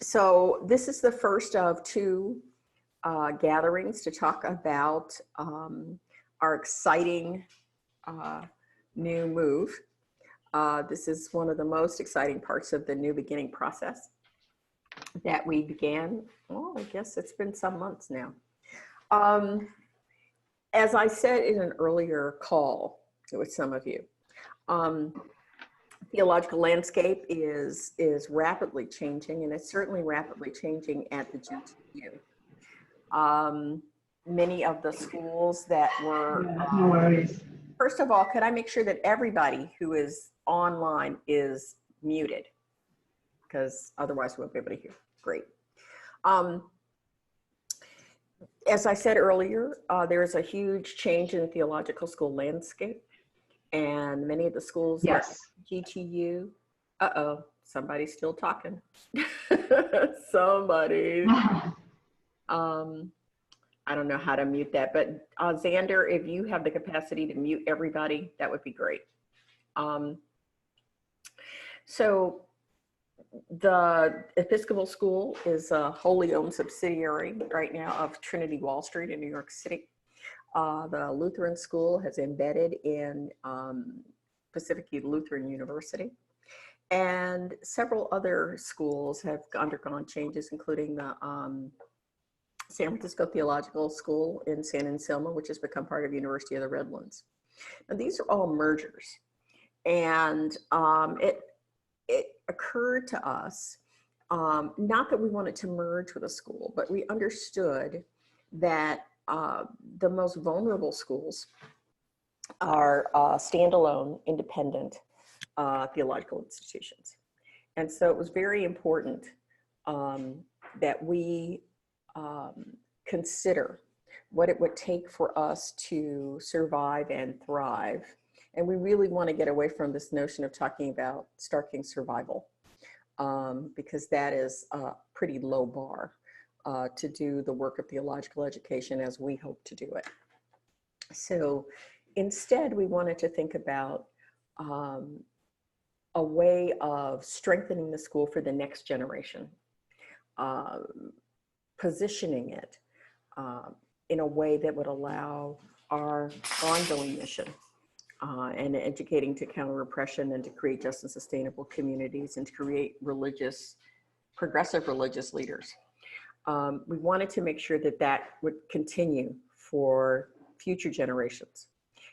So this is the first of two gatherings to talk about our exciting new move. This is one of the most exciting parts of the new beginning process that we began, well, I guess it's been some months now. As I said in an earlier call with some of you, theological landscape is rapidly changing, and it's certainly rapidly changing at the GTU. Many of the schools that were, no worries. First of all, could I make sure that everybody who is online is muted? Because otherwise we won't be able to hear. Great. As I said earlier, there is a huge change in the theological school landscape, and many of the schools like GTU, somebody's still talking. Somebody. I don't know how to mute that, but Xander, if you have the capacity to mute everybody, that would be great. So the Episcopal School is a wholly owned subsidiary right now of Trinity Wall Street in New York City. The Lutheran School has embedded in Pacific Lutheran University. And several other schools have undergone changes, including the San Francisco Theological School in San Anselmo, which has become part of University of the Redlands. Now, these are all mergers. And it occurred to us, not that we wanted to merge with a school, but we understood that the most vulnerable schools are standalone, independent theological institutions. And so it was very important that we consider what it would take for us to survive and thrive. And we really want to get away from this notion of talking about Starr King survival, because that is a pretty low bar to do the work of theological education as we hope to do it. So instead, we wanted to think about a way of strengthening the school for the next generation, positioning it in a way that would allow our ongoing mission and educating to counter oppression and to create just and sustainable communities and to create progressive religious leaders. We wanted to make sure that that would continue for future generations.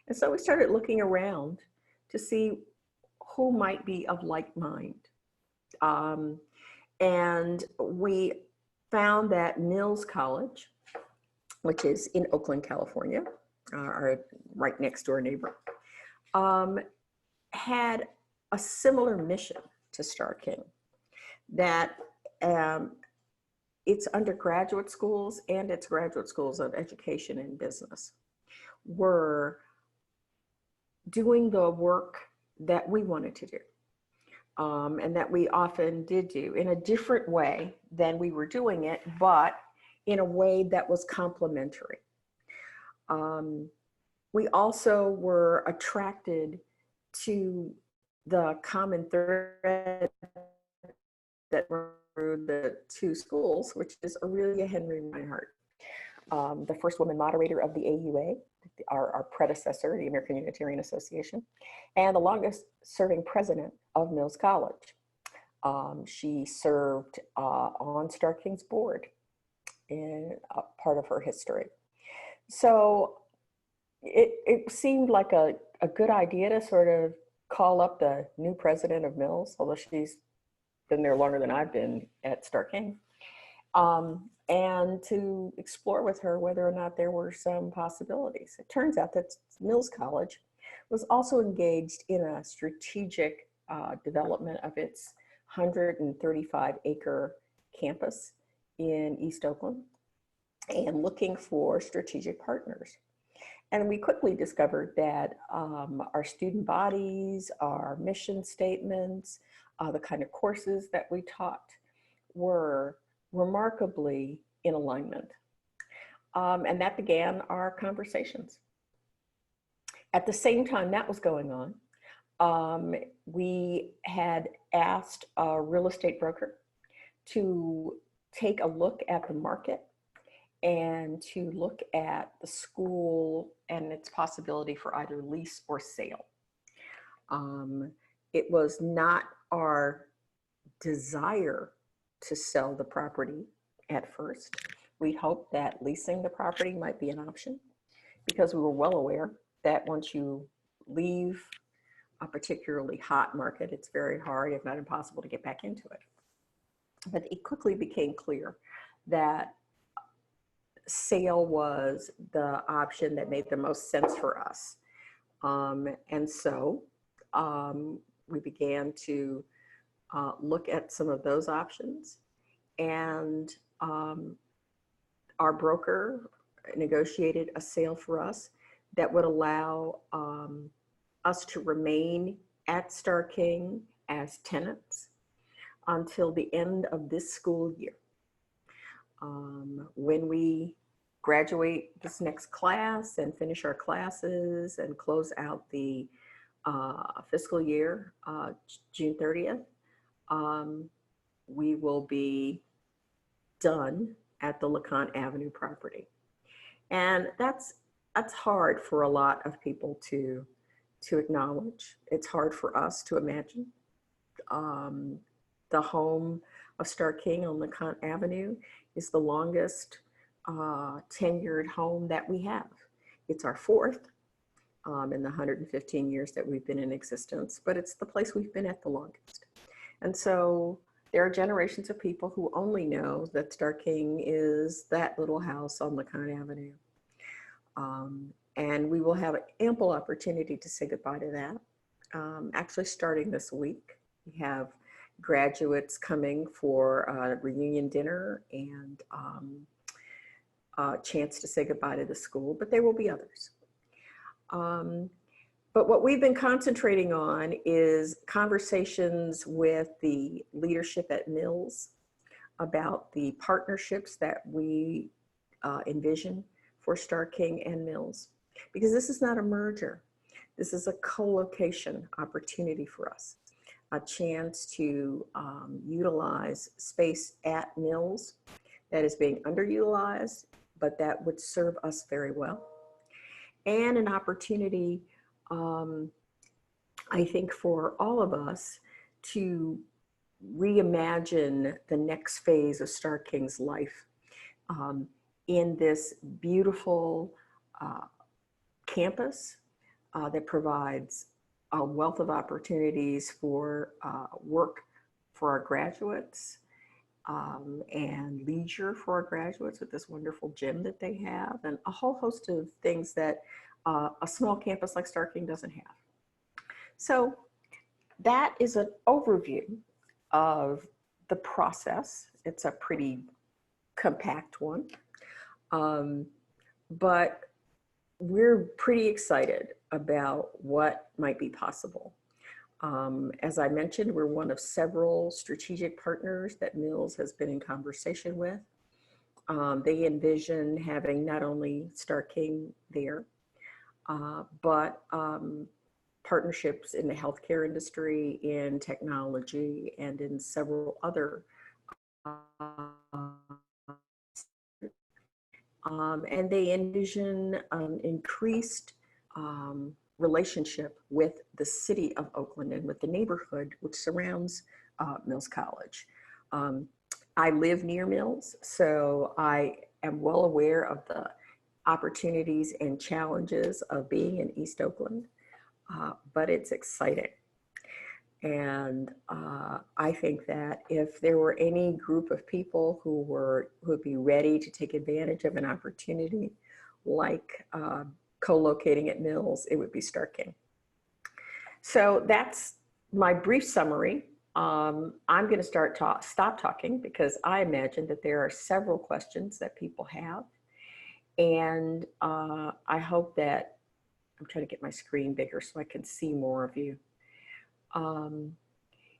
And so we started looking around to see who might be of like mind. And we found that Mills College, which is in Oakland, California, our right next door neighbor, had a similar mission to Starr King, that its undergraduate schools and its graduate schools of education and business were doing the work that we wanted to do, and that we often did do in a different way than we were doing it, but in a way that was complementary. We also were attracted to the common thread that were the two schools, which is Aurelia Henry Reinhardt, the first woman moderator of the AUA, our predecessor, the American Unitarian Association, and the longest serving president of Mills College. She served on Starr King's board in part of her history. So it seemed like a good idea to sort of call up the new president of Mills, although she's been there longer than I've been at Starr King, and to explore with her whether or not there were some possibilities. It turns out that Mills College was also engaged in a strategic development of its 135-acre campus in East Oakland and looking for strategic partners. And we quickly discovered that our student bodies, our mission statements, the kind of courses that we taught were remarkably in alignment. And that began our conversations. At the same time that was going on, we had asked a real estate broker to take a look at the market and to look at the school and its possibility for either lease or sale. It was not our desire to sell the property at first. We hoped that leasing the property might be an option because we were well aware that once you leave a particularly hot market, it's very hard, if not impossible, to get back into it. But it quickly became clear that sale was the option that made the most sense for us. And so we began to look at some of those options, and our broker negotiated a sale for us that would allow us to remain at Starr King as tenants until the end of this school year. When we graduate this next class and finish our classes and close out the fiscal year, June 30th, we will be done at the LeConte Avenue property. And that's hard for a lot of people to acknowledge. It's hard for us to imagine. The home of Starr King on LeConte Avenue is the longest tenured home that we have. It's our fourth in the 115 years that we've been in existence, but it's the place we've been at the longest. And so there are generations of people who only know that Starr King is that little house on LeConte Avenue. And we will have ample opportunity to say goodbye to that. Actually, starting this week, we have graduates coming for a reunion dinner and a chance to say goodbye to the school, but there will be others. But what we've been concentrating on is conversations with the leadership at Mills about the partnerships that we envision for Starr King and Mills, because this is not a merger. This is a co-location opportunity for us, a chance to utilize space at Mills that is being underutilized, but that would serve us very well. And an opportunity, I think, for all of us to reimagine the next phase of Starr King's life in this beautiful campus that provides a wealth of opportunities for work for our graduates and leisure for our graduates with this wonderful gym that they have, and a whole host of things that a small campus like Starr King doesn't have. So that is an overview of the process. It's a pretty compact one, but we're pretty excited about what might be possible. As I mentioned, we're one of several strategic partners that Mills has been in conversation with. They envision having not only Starr King there, but partnerships in the healthcare industry, in technology, and in several other. And they envision an increased relationship with the city of Oakland and with the neighborhood which surrounds Mills College. I live near Mills, so I am well aware of the opportunities and challenges of being in East Oakland, but it's exciting. And I think that if there were any group of people who would be ready to take advantage of an opportunity like co-locating at Mills, it would be Starr King. So that's my brief summary. I'm going to stop talking because I imagine that there are several questions that people have. And I hope that, I'm trying to get my screen bigger so I can see more of you.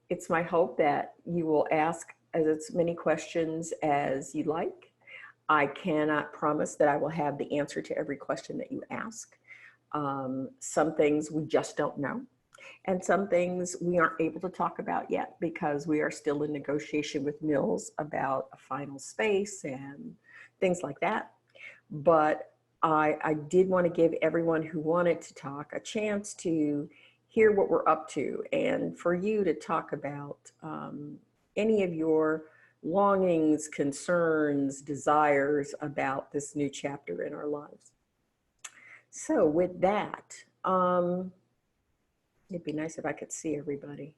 It's my hope that you will ask as many questions as you like. I cannot promise that I will have the answer to every question that you ask. Some things we just don't know. And some things we aren't able to talk about yet because we are still in negotiation with Mills about a final space and things like that. But I did want to give everyone who wanted to talk a chance to hear what we're up to and for you to talk about any of your longings, concerns, desires about this new chapter in our lives. So with that, it'd be nice if I could see everybody.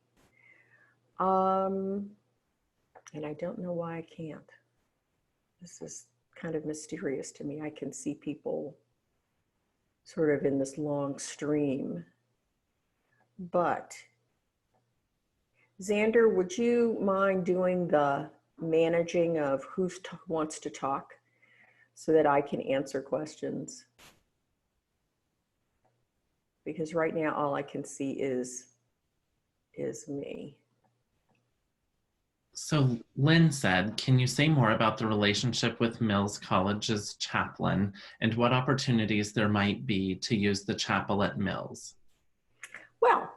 And I don't know why I can't. This is kind of mysterious to me. I can see people sort of in this long stream. But Xander, would you mind doing the managing of who wants to talk so that I can answer questions? Because right now all I can see is me. So Lynn said, can you say more about the relationship with Mills College's chaplain and what opportunities there might be to use the chapel at Mills? Well,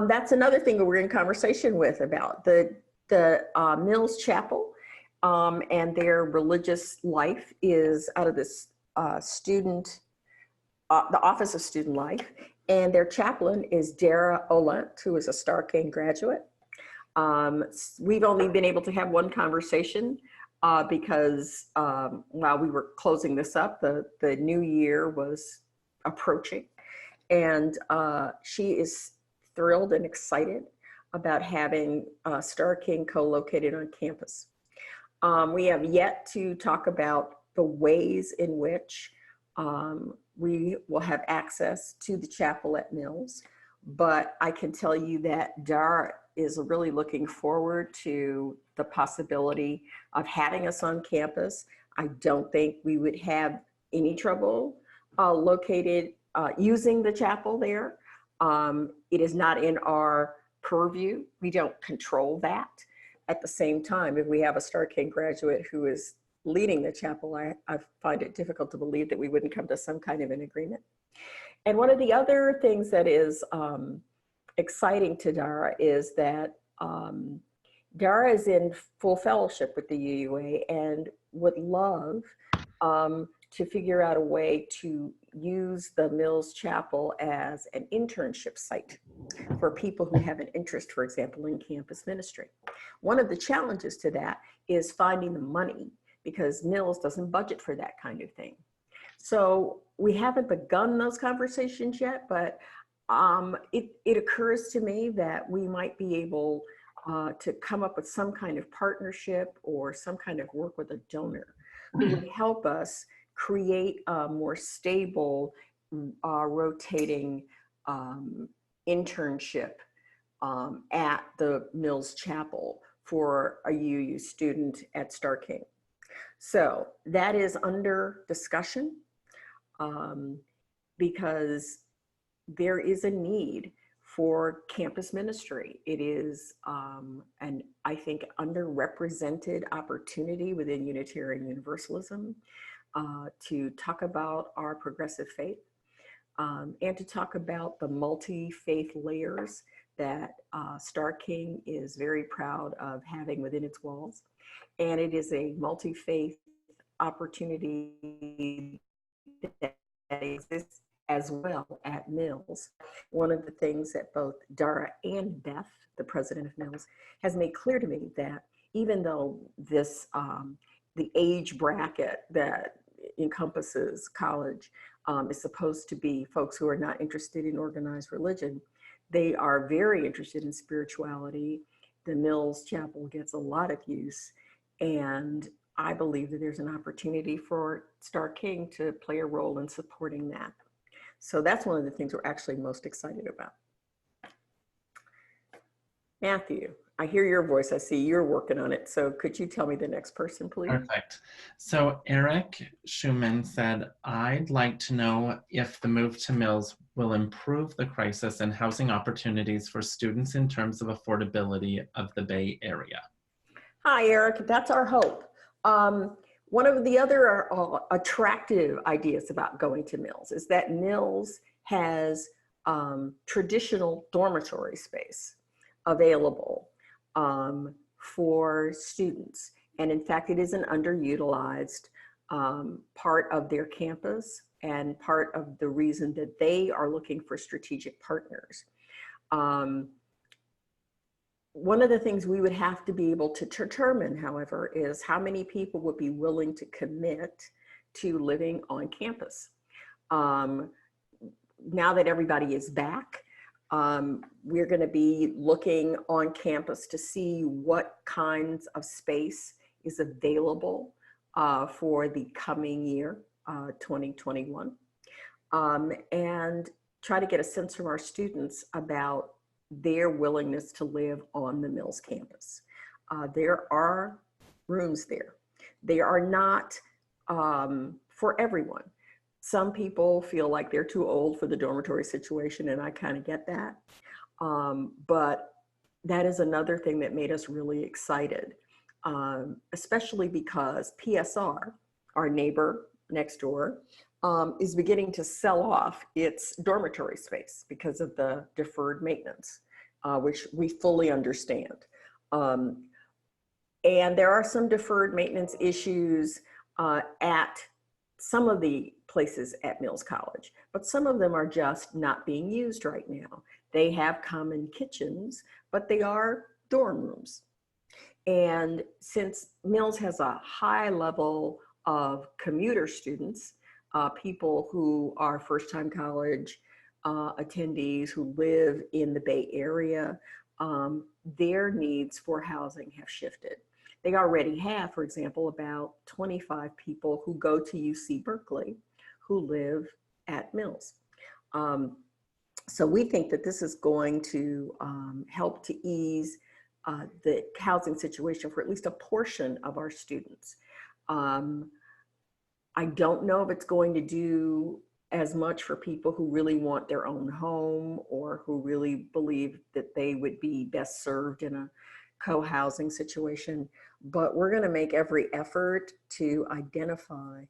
that's another thing we're in conversation with about the Mills Chapel and their religious life is out of this the Office of Student Life, and their chaplain is Dara Olent, who is a Starr King graduate. We've only been able to have one conversation because while we were closing this up, the new year was approaching. And she is thrilled and excited about having Starr King co-located on campus. We have yet to talk about the ways in which we will have access to the chapel at Mills, but I can tell you that Dara is really looking forward to the possibility of having us on campus. I don't think we would have any trouble using the chapel there. It is not in our purview. We don't control that. At the same time, if we have a Starr King graduate who is leading the chapel, I find it difficult to believe that we wouldn't come to some kind of an agreement. And one of the other things that is exciting to Dara is that Dara is in full fellowship with the UUA and would love to figure out a way to use the Mills Chapel as an internship site for people who have an interest, for example, in campus ministry. One of the challenges to that is finding the money because Mills doesn't budget for that kind of thing. So we haven't begun those conversations yet, but it occurs to me that we might be able to come up with some kind of partnership or some kind of work with a donor who would help us create a more stable, rotating internship at the Mills Chapel for a UU student at Starr King. So that is under discussion because there is a need for campus ministry. It is an, I think, underrepresented opportunity within Unitarian Universalism to talk about our progressive faith and to talk about the multi-faith layers that Starr King is very proud of having within its walls. And it is a multi-faith opportunity that exists as well at Mills. One of the things that both Dara and Beth, the president of Mills, has made clear to me that even though this, the age bracket that encompasses college is supposed to be folks who are not interested in organized religion, they are very interested in spirituality. The Mills Chapel gets a lot of use, and I believe that there's an opportunity for Starr King to play a role in supporting that. So that's one of the things we're actually most excited about. Matthew, I hear your voice. I see you're working on it. So could you tell me the next person, please? Perfect. So Eric Schumann said, I'd like to know if the move to Mills will improve the crisis and housing opportunities for students in terms of affordability of the Bay Area. Hi, Eric. That's our hope. One of the other attractive ideas about going to Mills is that Mills has traditional dormitory space available for students. And in fact, it is an underutilized part of their campus and part of the reason that they are looking for strategic partners. One of the things we would have to be able to determine, however, is how many people would be willing to commit to living on campus. Now that everybody is back, we're going to be looking on campus to see what kinds of space is available for the coming year, 2021, and try to get a sense from our students about their willingness to live on the Mills campus. There are rooms there. They are not for everyone. Some people feel like they're too old for the dormitory situation, and I kind of get that. But that is another thing that made us really excited, especially because PSR, our neighbor next door, is beginning to sell off its dormitory space because of the deferred maintenance, which we fully understand. And there are some deferred maintenance issues at some of the places at Mills College, but some of them are just not being used right now. They have common kitchens, but they are dorm rooms. And since Mills has a high level of commuter students, people who are first-time college attendees who live in the Bay Area, their needs for housing have shifted. They already have, for example, about 25 people who go to UC Berkeley who live at Mills. So we think that this is going to help to ease the housing situation for at least a portion of our students. I don't know if it's going to do as much for people who really want their own home or who really believe that they would be best served in a co-housing situation, but we're going to make every effort to identify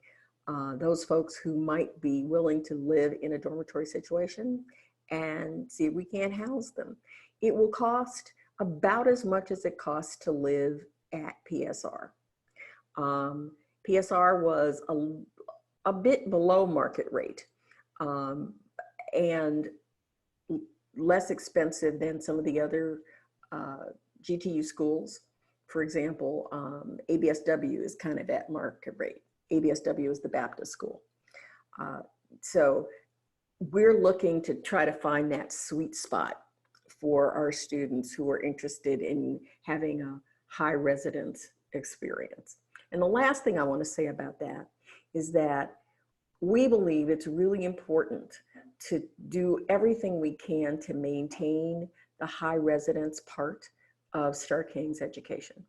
those folks who might be willing to live in a dormitory situation and see if we can't house them. It will cost about as much as it costs to live at PSR. PSR was a bit below market rate and less expensive than some of the other GTU schools. For example, ABSW is kind of at market rate. ABSW is the Baptist school. So we're looking to try to find that sweet spot for our students who are interested in having a high residence experience. And the last thing I want to say about that is that we believe it's really important to do everything we can to maintain the high residence part of Starr King's education.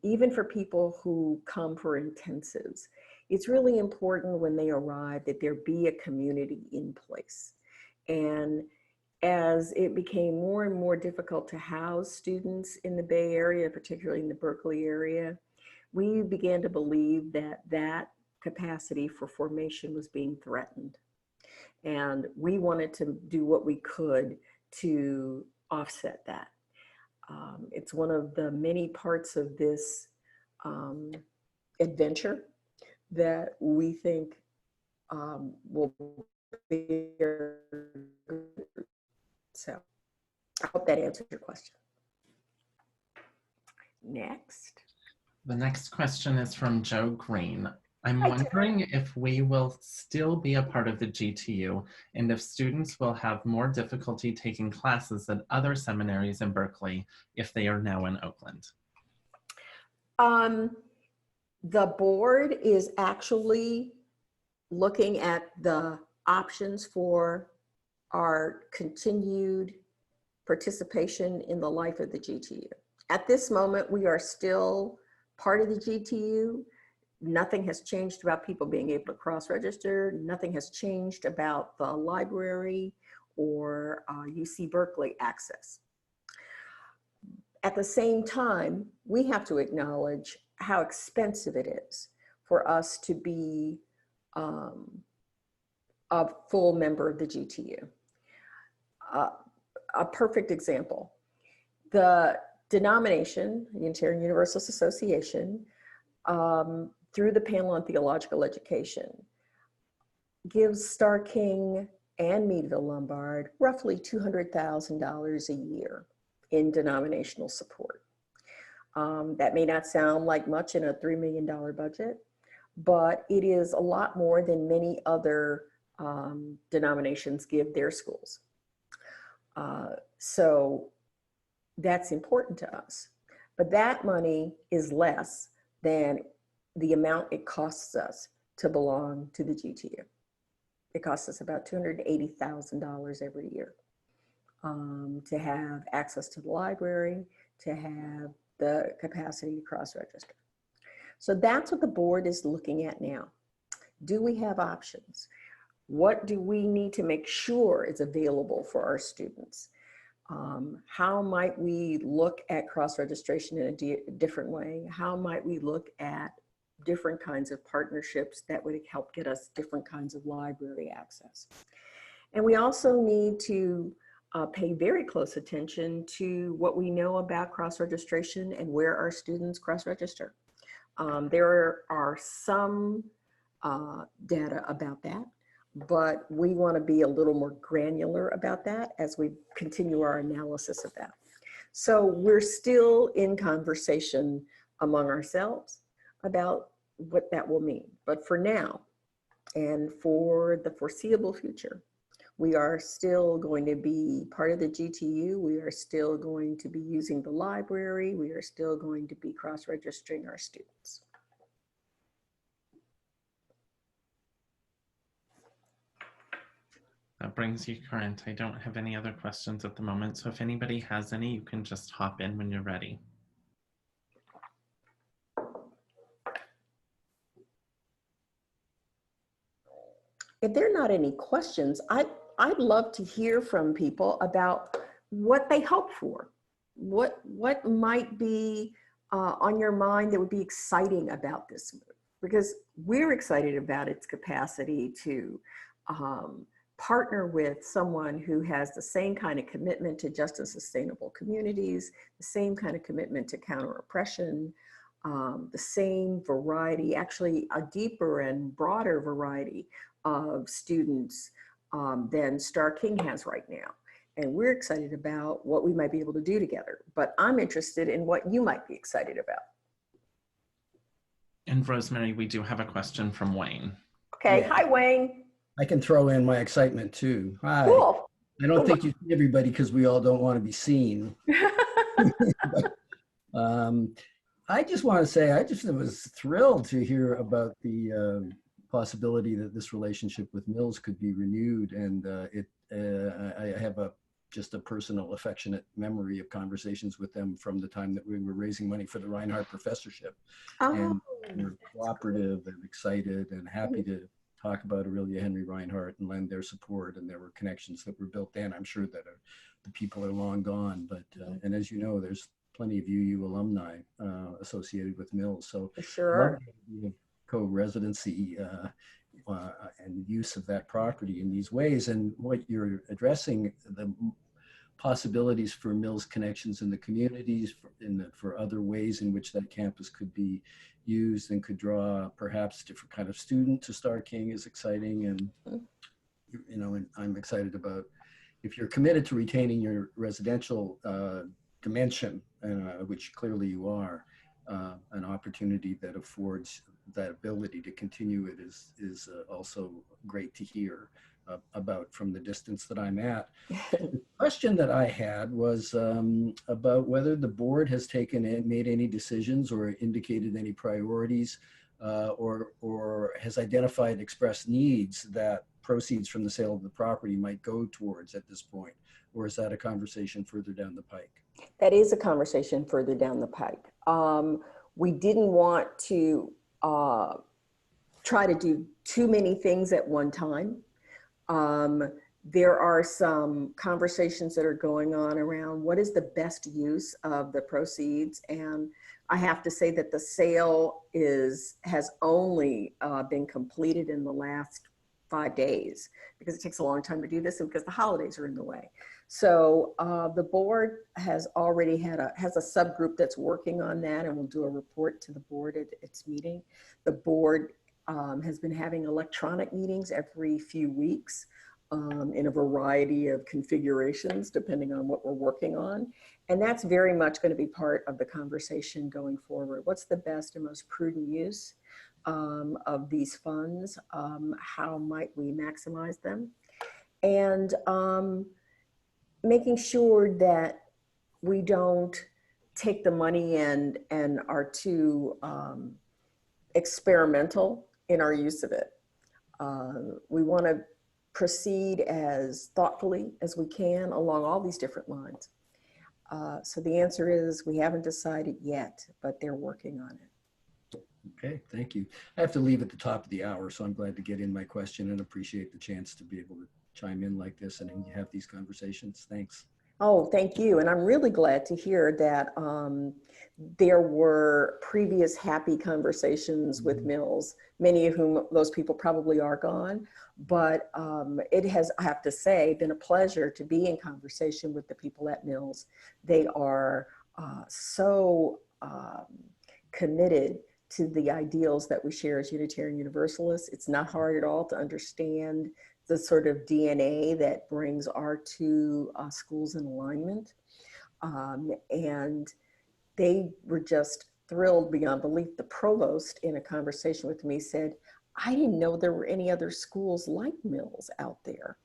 Even for people who come for intensives, it's really important when they arrive that there be a community in place. And as it became more and more difficult to house students in the Bay Area, particularly in the Berkeley area, we began to believe that that capacity for formation was being threatened. And we wanted to do what we could to offset that. It's one of the many parts of this adventure that we think will be. So I hope that answers your question. Next. The next question is from Joe Green. I'm Hi, wondering if we will still be a part of the GTU and if students will have more difficulty taking classes at other seminaries in Berkeley if they are now in Oakland. The board is actually looking at the options for our continued participation in the life of the GTU. At this moment, we are still part of the GTU. Nothing has changed about people being able to cross-register. Nothing has changed about the library or UC Berkeley access. At the same time, we have to acknowledge how expensive it is for us to be a full member of the GTU. a perfect example. The denomination, the Unitarian Universalist Association, through the panel on theological education, gives Starr King and Meadville Lombard roughly $200,000 a year in denominational support. That may not sound like much in a $3 million budget, but it is a lot more than many other denominations give their schools. So that's important to us. But that money is less than the amount it costs us to belong to the GTU. It costs us about $280,000 every year to have access to the library, to have the capacity to cross-register. So that's what the board is looking at now. Do we have options? What do we need to make sure is available for our students? How might we look at cross-registration in a different way? How might we look at different kinds of partnerships that would help get us different kinds of library access? And we also need to pay very close attention to what we know about cross-registration and where our students cross-register. There are some data about that, but we want to be a little more granular about that as we continue our analysis of that. So we're still in conversation among ourselves about what that will mean. But for now, and for the foreseeable future, we are still going to be part of the GTU. We are still going to be using the library. We are still going to be cross-registering our students. That brings you current. I don't have any other questions at the moment. So if anybody has any, you can just hop in when you're ready. If there are not any questions, I'd love to hear from people about what they hope for. What might be on your mind that would be exciting about this move? Because we're excited about its capacity to partner with someone who has the same kind of commitment to just and sustainable communities, the same kind of commitment to counter oppression, the same variety, actually a deeper and broader variety of students than Starr King has right now. And we're excited about what we might be able to do together, but I'm interested in what you might be excited about. And Rosemary, we do have a question from Wayne. Okay, Yeah. Hi Wayne. I can throw in my excitement too. Hi. Cool. I don't think you see everybody because we all don't want to be seen. I just want to say I just was thrilled to hear about the possibility that this relationship with Mills could be renewed, and I have just a personal affectionate memory of conversations with them from the time that we were raising money for the Reinhardt professorship. And we're cooperative and excited and happy to talk about Aurelia Henry Reinhardt and lend their support, and there were connections that were built in. I'm sure that the people are long gone, but and as you know, there's plenty of UU alumni associated with Mills. So Sure. Co-residency and use of that property in these ways, and what you're addressing, the possibilities for Mills connections in the communities, for other ways in which that campus could be used and could draw perhaps different kind of student to Starr King is exciting. And you know, and I'm excited about, if you're committed to retaining your residential dimension, which clearly you are, an opportunity that affords that ability to continue it is also great to hear about from the distance that I'm at. The question that I had was about whether the board has made any decisions or indicated any priorities or has identified expressed needs that proceeds from the sale of the property might go towards at this point, or is that a conversation further down the pike? That is a conversation further down the pike. We didn't want to try to do too many things at one time. There are some conversations that are going on around what is the best use of the proceeds. And I have to say that the sale has only been completed in the last 5 days because it takes a long time to do this and because the holidays are in the way. So the board has already has a subgroup that's working on that, and will do a report to the board at its meeting. The board has been having electronic meetings every few weeks in a variety of configurations, depending on what we're working on. And that's very much going to be part of the conversation going forward. What's the best and most prudent use of these funds? How might we maximize them? And making sure that we don't take the money and are too experimental in our use of it. We want to proceed as thoughtfully as we can along all these different lines. So the answer is we haven't decided yet, but they're working on it. Okay, thank you. I have to leave at the top of the hour, so I'm glad to get in my question and appreciate the chance to be able to chime in like this and have these conversations. Thanks. Oh, thank you. And I'm really glad to hear that there were previous happy conversations with Mills, many of whom those people probably are gone. But it has, I have to say, been a pleasure to be in conversation with the people at Mills. They are so committed to the ideals that we share as Unitarian Universalists. It's not hard at all to understand the sort of DNA that brings our two schools in alignment. And they were just thrilled beyond belief. The provost, in a conversation with me, said, I didn't know there were any other schools like Mills out there.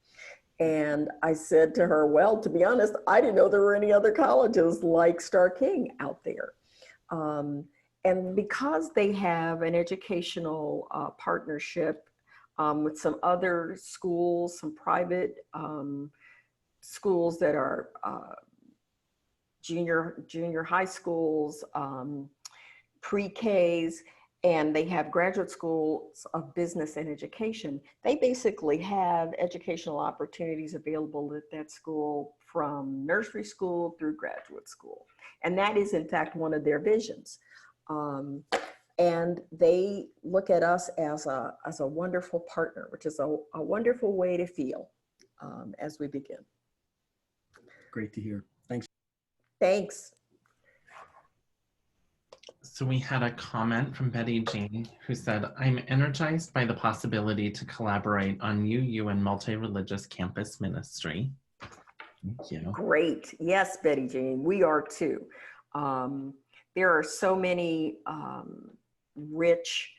And I said to her, well, to be honest, I didn't know there were any other colleges like Starr King out there. And because they have an educational partnership with some other schools, some private schools that are junior high schools, pre-Ks, and they have graduate schools of business and education. They basically have educational opportunities available at that school from nursery school through graduate school. And that is, in fact, one of their visions. And they look at us as a wonderful partner, which is a wonderful way to feel as we begin. Great to hear. Thanks. Thanks. So we had a comment from Betty Jean who said, I'm energized by the possibility to collaborate on UU and multi-religious campus ministry. Thank you. Great. Yes, Betty Jean, we are too. There are so many rich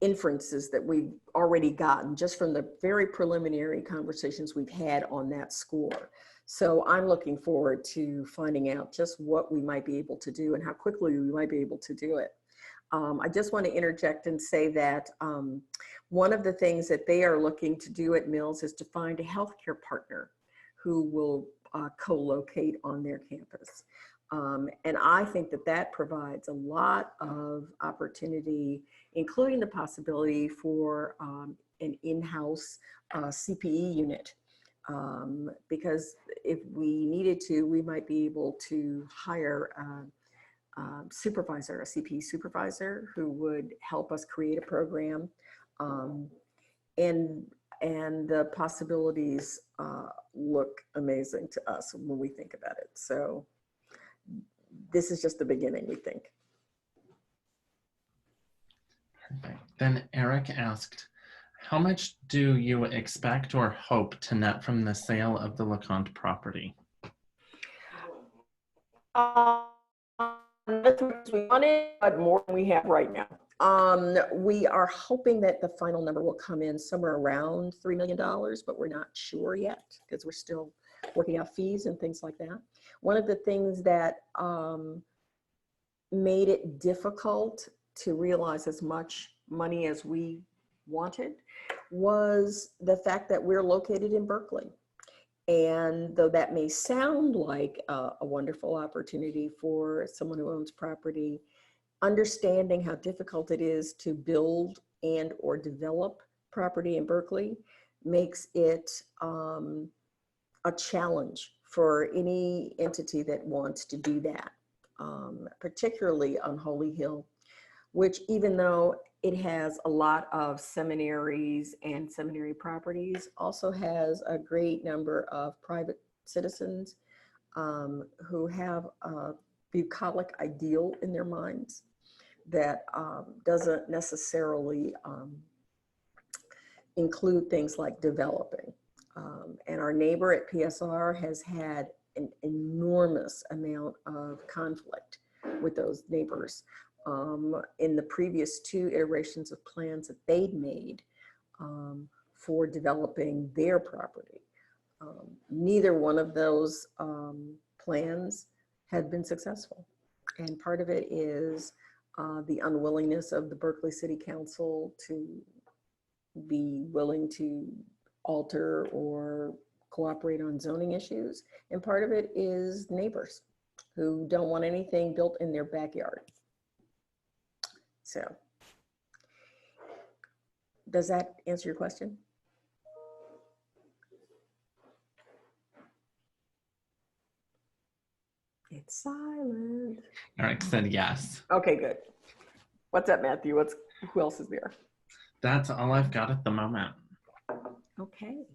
inferences that we've already gotten just from the very preliminary conversations we've had on that score. So I'm looking forward to finding out just what we might be able to do and how quickly we might be able to do it. I just want to interject and say that one of the things that they are looking to do at Mills is to find a healthcare partner who will co-locate on their campus. And I think that that provides a lot of opportunity, including the possibility for an in-house CPE unit. Because if we needed to, we might be able to hire a supervisor, a CPE supervisor who would help us create a program. And the possibilities look amazing to us when we think about it. So this is just the beginning, we think. Perfect. Then Eric asked, how much do you expect or hope to net from the sale of the LeConte property? Not as much as we wanted, but more than we have right now. We are hoping that the final number will come in somewhere around $3 million, but we're not sure yet because we're still working out fees and things like that. One of the things that made it difficult to realize as much money as we wanted was the fact that we're located in Berkeley. And though that may sound like a wonderful opportunity for someone who owns property, understanding how difficult it is to build and or develop property in Berkeley makes it a challenge for any entity that wants to do that, particularly on Holy Hill, which even though It has a lot of seminaries and seminary properties, also has a great number of private citizens who have a bucolic ideal in their minds that doesn't necessarily include things like developing. And our neighbor at PSR has had an enormous amount of conflict with those neighbors in the previous 2 iterations of plans that they'd made for developing their property. Neither one of those plans had been successful. And part of it is the unwillingness of the Berkeley City Council to be willing to alter or cooperate on zoning issues. And part of it is neighbors who don't want anything built in their backyard. So, does that answer your question? It's silent. Eric said yes. Okay, good. What's up, Matthew? Who else is there? That's all I've got at the moment. Okay.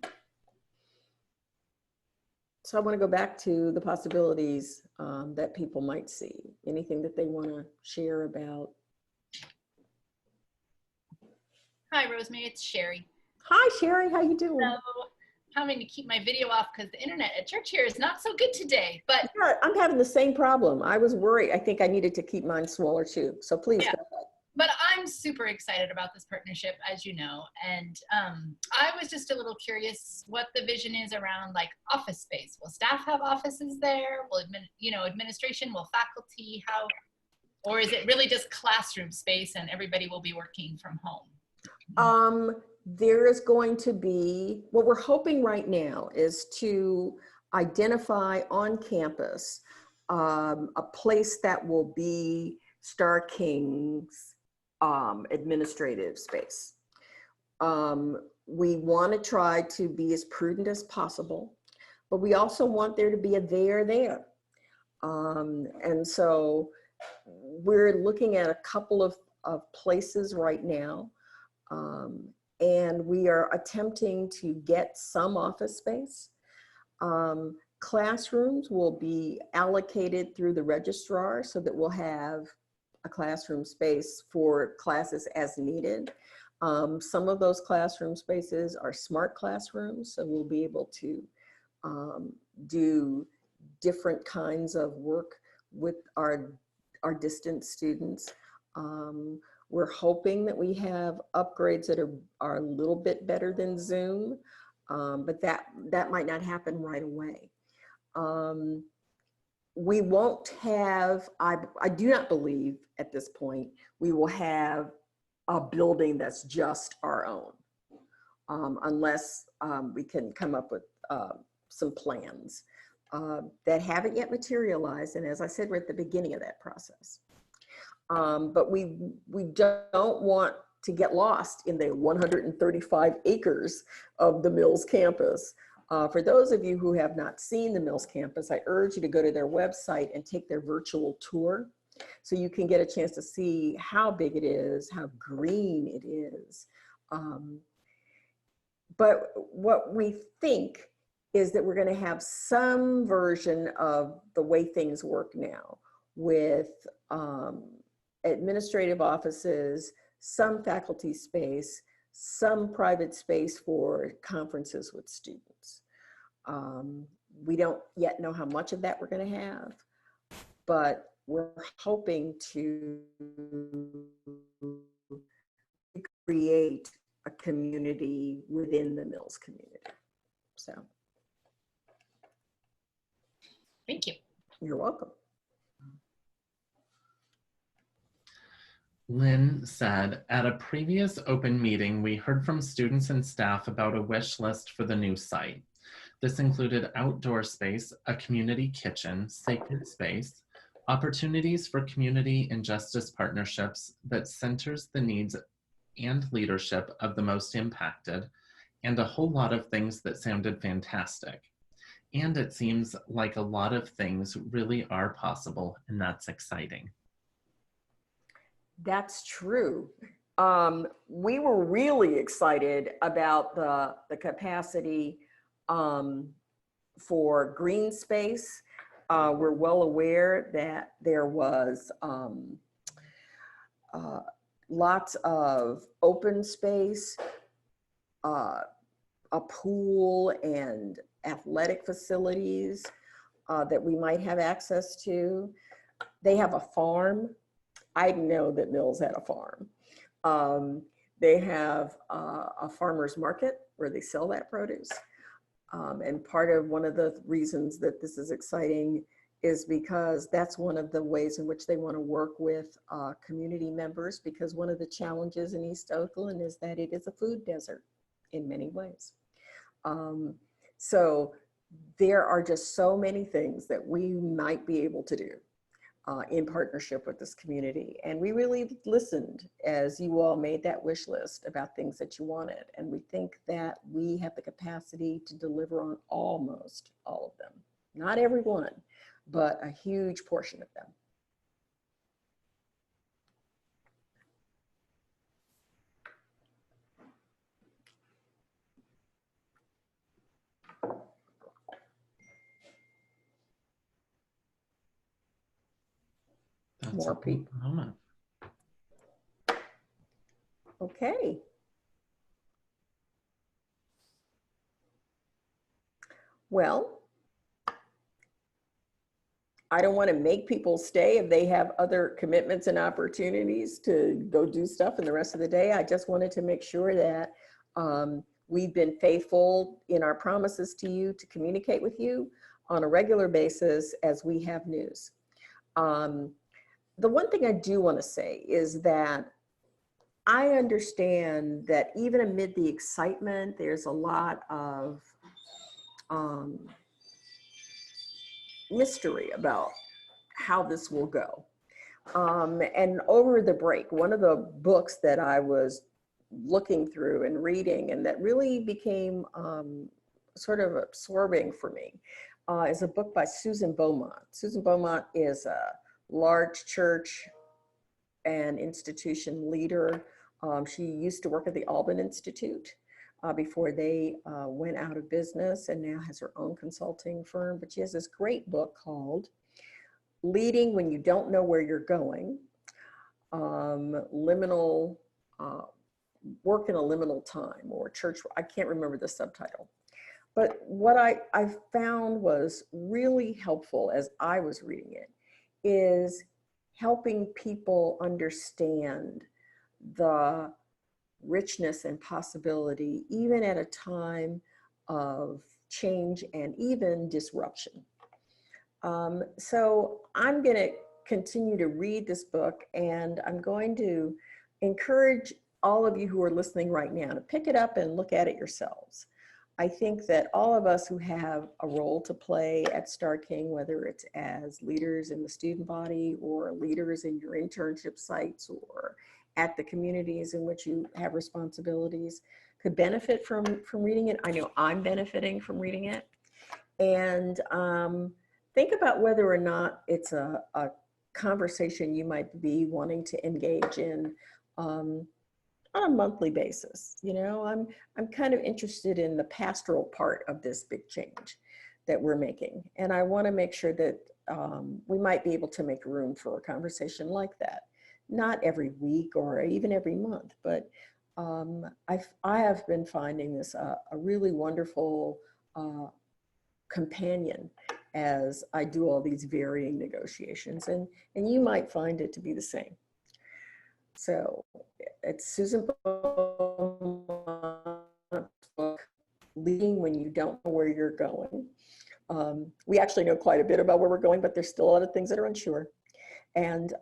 So I want to go back to the possibilities that people might see. Anything that they want to share about? Hi, Rosemary, it's Sherry. Hi, Sherry, how you doing? So, having to keep my video off because the internet at church here is not so good today, but Yeah, I'm having the same problem. I was worried. I think I needed to keep mine smaller too. So please yeah. go ahead. But I'm super excited about this partnership, as you know, and I was just a little curious what the vision is around like office space. Will staff have offices there? Will administration? Will faculty? How? Or is it really just classroom space and everybody will be working from home? There is going to be, what we're hoping right now is to identify on campus a place that will be Starr King's administrative space. We want to try to be as prudent as possible, but we also want there to be a there. And so we're looking at a couple of places right now. And we are attempting to get some office space. Classrooms will be allocated through the registrar so that we'll have a classroom space for classes as needed. Some of those classroom spaces are smart classrooms, so we'll be able to do different kinds of work with our distance students. We're hoping that we have upgrades that are a little bit better than Zoom, but that might not happen right away. We won't have, I do not believe at this point, we will have a building that's just our own, unless we can come up with some plans that haven't yet materialized. And as I said, we're at the beginning of that process. But we don't want to get lost in the 135 acres of the Mills campus. For those of you who have not seen the Mills campus, I urge you to go to their website and take their virtual tour so you can get a chance to see how big it is, how green it is. But what we think is that we're going to have some version of the way things work now with administrative offices, some faculty space, some private space for conferences with students. We don't yet know how much of that we're going to have, but we're hoping to create a community within the Mills community. So. Thank you. You're welcome. Lynn said, at a previous open meeting, we heard from students and staff about a wish list for the new site. This included outdoor space, a community kitchen, sacred space, opportunities for community and justice partnerships that centers the needs and leadership of the most impacted, and a whole lot of things that sounded fantastic. And it seems like a lot of things really are possible, and that's exciting. That's true. We were really excited about the capacity for green space. We're well aware that there was lots of open space, a pool and athletic facilities that we might have access to. They have a farm. I know that Mills had a farm. They have a farmer's market where they sell that produce. And part of one of the reasons that this is exciting is because that's one of the ways in which they want to work with community members, because one of the challenges in East Oakland is that it is a food desert in many ways. So there are just so many things that we might be able to do in partnership with this community. And we really listened as you all made that wish list about things that you wanted. And we think that we have the capacity to deliver on almost all of them. Not every one, but a huge portion of them. That's More people. Moment. Okay. Well, I don't want to make people stay if they have other commitments and opportunities to go do stuff in the rest of the day. I just wanted to make sure that we've been faithful in our promises to you to communicate with you on a regular basis as we have news. The one thing I do want to say is that I understand that even amid the excitement, there's a lot of mystery about how this will go. And over the break, one of the books that I was looking through and reading and that really became sort of absorbing for me is a book by Susan Beaumont. Susan Beaumont is a large church and institution leader. She used to work at the Alban Institute before they went out of business, and now has her own consulting firm. But she has this great book called Leading When You Don't Know Where You're Going, Liminal, Work in a Liminal Time, or Church, I can't remember the subtitle. But what I found was really helpful as I was reading it is helping people understand the richness and possibility, even at a time of change and even disruption. So I'm going to continue to read this book, and I'm going to encourage all of you who are listening right now to pick it up and look at it yourselves. I think that all of us who have a role to play at Starr King, whether it's as leaders in the student body or leaders in your internship sites or at the communities in which you have responsibilities, could benefit from reading it. I know I'm benefiting from reading it. And think about whether or not it's a conversation you might be wanting to engage in on a monthly basis. You know, I'm kind of interested in the pastoral part of this big change that we're making. And I want to make sure that we might be able to make room for a conversation like that. Not every week or even every month, but I have been finding this a really wonderful companion as I do all these varying negotiations, and you might find it to be the same. So it's Susan Beaumont's book, Leading When You Don't Know Where You're Going. We actually know quite a bit about where we're going, but there's still a lot of things that are unsure. And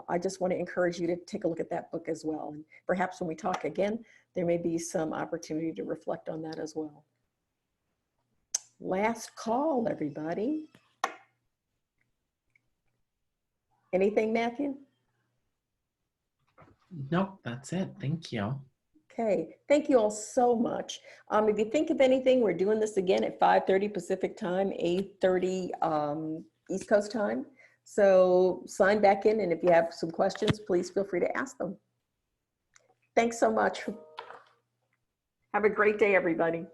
I just want to encourage you to take a look at that book as well. And perhaps when we talk again, there may be some opportunity to reflect on that as well. Last call, everybody. Anything, Matthew? Nope, that's it. Thank you. Okay, thank you all so much. If you think of anything, we're doing this again at 5:30 Pacific time, 8:30 East Coast time. So sign back in, and if you have some questions, please feel free to ask them. Thanks so much. Have a great day, everybody.